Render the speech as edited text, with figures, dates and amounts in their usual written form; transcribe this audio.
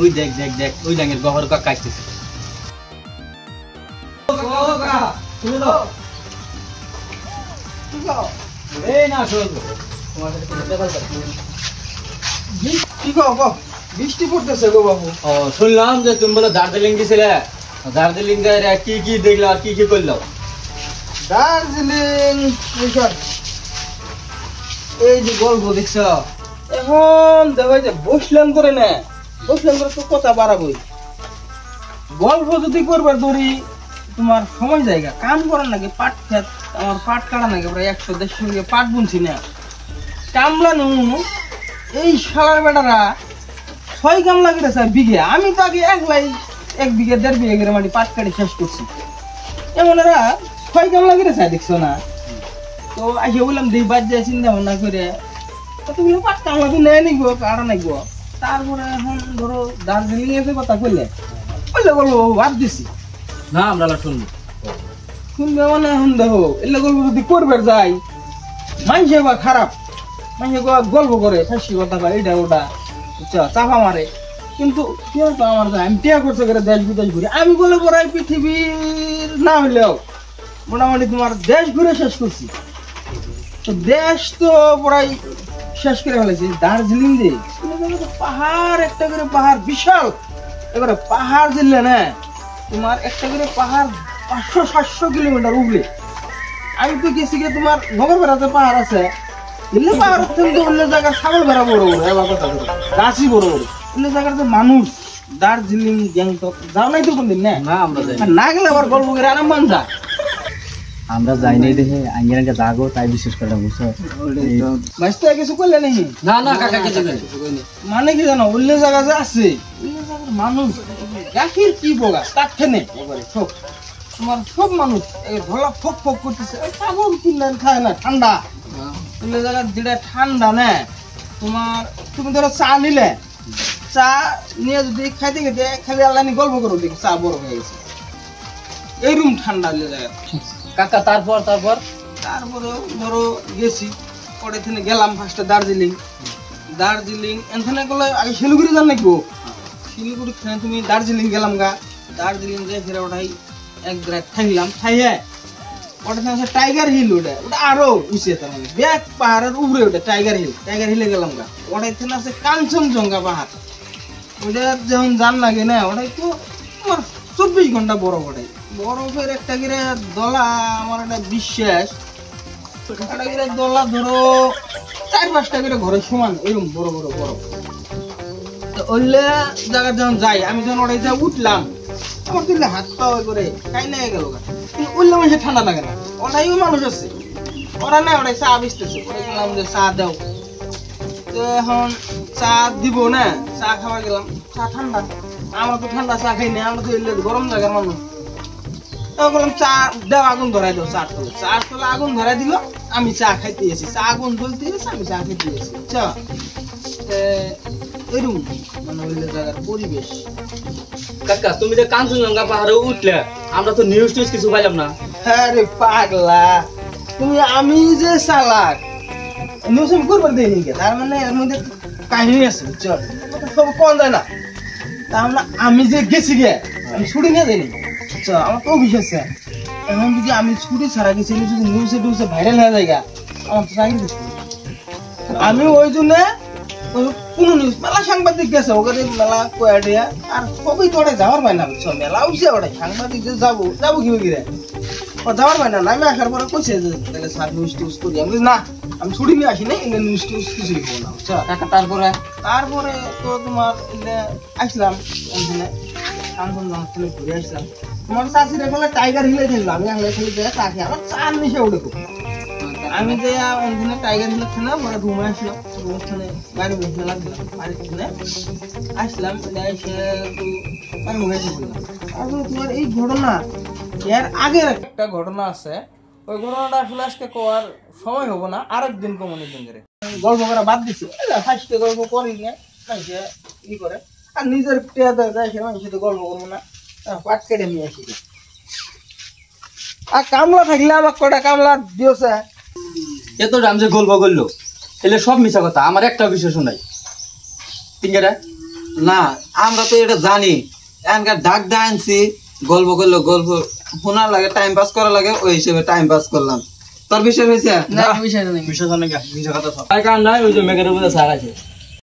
ওই দেখ দেখ দেখ ওই ডাঙের গহর কাটতেছে বৃষ্টি পড়তেছে গো বাবু। ও শুনলাম যে তুমি বলে দার্জিলিং গেছিলে, দার্জিলিং কি কি দেখলো আর কি কি করলো? দার্জিলিং এই যে গল্প দেখছ, এখন দেখো যে বসলাম করে না, বসলাম করে তো কথা বাড়াবই। গল্প যদি করবার ধরি তোমার সময় জায়গা কাম করার নাকি পাট খেত, আমার পাট কাটা নাকি প্রায় 100-150 পাট বুনছি না, কামলা নুনু এই শালার বেটারা 6 কামলা কেটেছে বিঘে। আমি তো আগে 1 বিঘে 1.5 বিঘে করে মাটি পাট কাটি শেষ করছি, এমন এরা 6 কামলা কেটেছে দেখছো না। তো আসে বললাম দিই বাদ যায় চিন্তা ভাবনা করে কতগুলো পাট কামলা তো নেয় নিব কাটা নাইব। তারপরে এখন ধরো দার্জিলিং এসে কথা কইলে বললে বলবো বাদ দিছি না আমরা শুনবো শুনবে মানে এখন দেখো এলে গল্প যদি করবার যাই মানুষে বা খারাপ, মানুষে গল্প করে ফাঁসি কথা বা এইটা ওটা চাপা মারে, কিন্তু কেউ তো আমার আমি টিয়া করছে করে দেশ বিদেশ ঘুরি। আমি বলে পড়াই পৃথিবীর না হইলেও মোটামুটি তোমার দেশ ঘুরে শেষ করছি। তো দেশ তো প্রায় শেষ করে ফেলেছি। দার্জিলিং যে পাহাড়, একটা করে পাহাড় বিশাল, এবারে পাহাড় জিললে না তোমার একটা করে পাহাড় 500-700 কিলোমিটার উঠলে। আমি তো গেছি গিয়ে তোমার নগর বেড়াতে পাহাড় আছে, এলে পাহাড় অত্যন্ত অন্য জায়গার ছাগল বেড়া বড় বড়, এবার কথা বলো গাছি বড় বড় অন্য জায়গার যে মানুষ। দার্জিলিং গ্যাংটক যাও নাই তো কোনদিন না? আমরা যাই না গেলে আবার গল্প করে আরাম মান যা। আমরা যাই নাই দেখে আঙ্গিরাকে যাগো তাই বিশেষ করে বুঝছো মাস্টার কিছু করলে নাকি? না না কাকা কিছু নেই। মানে কি জানো অন্য জায়গা যে আছে অন্য জায়গার মানুষ গাখির কি বগা তার খেনে সব তোমার সব মানুষ ধলা ফক ফক করতেছে, ছাগল কিনলেন খায় না ঠান্ডা। অন্য জায়গার যেটা ঠান্ডা না তোমার, তুমি ধরো চা নিলে, চা নিয়ে যদি খাইতে খেতে খালি আল্লাহ গল্প করো দেখি চা বড় হয়ে গেছে, এই রুম ঠান্ডা অন্য জায়গায়। কাকা তারপর তারপর তারপরে ধরো গেছি পরে এখানে গেলাম ফার্স্টে দার্জিলিং। দার্জিলিং এখানে গেলে আগে শিলিগুড়ি যান নাকি? শিলিগুড়ি থেকে তুমি দার্জিলিং গেলাম গা। দার্জিলিং যাই ফেরা ওটাই এক জায়গায় থাকলাম, খাইয়ে ওটা আছে টাইগার হিল। ওটা ওটা আরো উঁচে, তার মানে ব্যাক পাহাড়ের উপরে ওটা টাইগার হিল। টাইগার হিলে গেলাম গা। ওটা এখানে আছে কাঞ্চনজঙ্ঘা পাহাড়। ওটা যখন যান লাগে না ওটাই তো তোমার 24 ঘন্টা বরফ। ওটাই বরফের একটা করে দলা, আমার একটা বিশ্বাস একটা করে দলা ধরো 4-5টা করে ঘরের সমান এরকম বড় বড় বরফ। তো ওইলে জায়গা যখন যাই আমি যখন ওটাই যা উঠলাম আমার দিলে হাত পা করে খাই না গেল, কিন্তু উঠলে মানুষের ঠান্ডা লাগে না। ওটাইও মানুষ আছে, ওরা না ওটাই চা বেচতেছে। ওটাই গেলাম যে চা দাও, তো এখন চা দিব না, চা খাবার গেলাম, চা ঠান্ডা। আমরা তো ঠান্ডা চা খাই না, আমরা তো গরম জায়গার মানুষ। বললাম চা দাও, আগুন ধরাই দাও। চার তলে আগুন ধরাই দিল, আমি চা খাইতে এসেছি। চা আগুন জ্বলতে গেছে, আমি চা খাইতে এসেছি। চা এরকম মানে ওই জায়গার পরিবেশ। কাকা তুমি যে কাঞ্চনজঙ্ঘা পাহাড়ে উঠলে, আমরা তো নিউজ টিউজ কিছু পাইলাম না। আরে পাগলা তুমি, আমি যে চালাক নিউজ আমি করবার দিই নি, তার মানে এর মধ্যে কাহিনী আছে বুঝছো, সব কোন যায় না। তার মানে আমি যে গেছি গে, আমি ছুটি নিয়ে যাইনি, আমার তো অভিযোগ আছে। এখন যদি আমি ছুটি ছাড়া গেছি, যদি নিউজে টিউজে ভাইরাল হয়ে যায় আমার তো চাকরি করতে। আমি ওই জন্য কোনো নিউজ মেলা সাংবাদিক গেছে ওখানে মেলা কয়া, আর সবই তো ওটা যাওয়ার পায় না বুঝছো, মেলা উঠছে ওটা সাংবাদিক যে যাবো যাবো কি গিয়ে যাওয়ার পায় না। আমি আসার পরে কইছে যে তাহলে স্যার নিউজ টিউজ করি, আমি না আমি ছুটি নিয়ে আসি না, এগুলো নিউজ টিউজ কিছুই করবো না বুঝছো কাকা। তারপরে তো তোমার আসলাম ওখানে কাঞ্চনজঙ্ঘা ঘুরে আসলাম। তোমার চাষির এখানে টাইগার হিলে থাকলো, আমি আগে খালি চা খেয়ে আমার চার নিশে উঠে খুব। আমি যে ওখানে টাইগার হিলে খেলাম, পরে রুমে আসলাম, রুমখানে গাড়ি বসে লাগলাম, বাড়ির থেকে আসলাম, এসে আমি মোবাইল করলাম। তারপরে তোমার এই ঘটনা এর আগের একটা ঘটনা আছে, ওই ঘটনাটা আসলে আজকে কোয়ার সময় হবো না, আরেকদিন কমনের দিন করে গল্প করা বাদ দিছি। ফার্স্টে গল্প করি না, ই করে আর নিজের টেয়া দেয় সে মানুষের গল্প করবো না, পাট কেটে নিয়ে আসি। আর কামলা থাকলে আমার কটা কামলা দিয়েছে, এত দাম যে গল্প করলো, এলে সব মিছা কথা, আমার একটা বিষয় শোনাই। তিনগেরা না আমরা তো এটা জানি এখানকার ডাক দিয়ে আনছি গল্প করলো গল্প শোনার লাগে টাইম পাস করা লাগে ওই হিসেবে টাইম পাস করলাম তোর বিষয় হয়েছে না বিষয় নেই কার নাই ওই যে মেঘের উপরে ছাড় আছে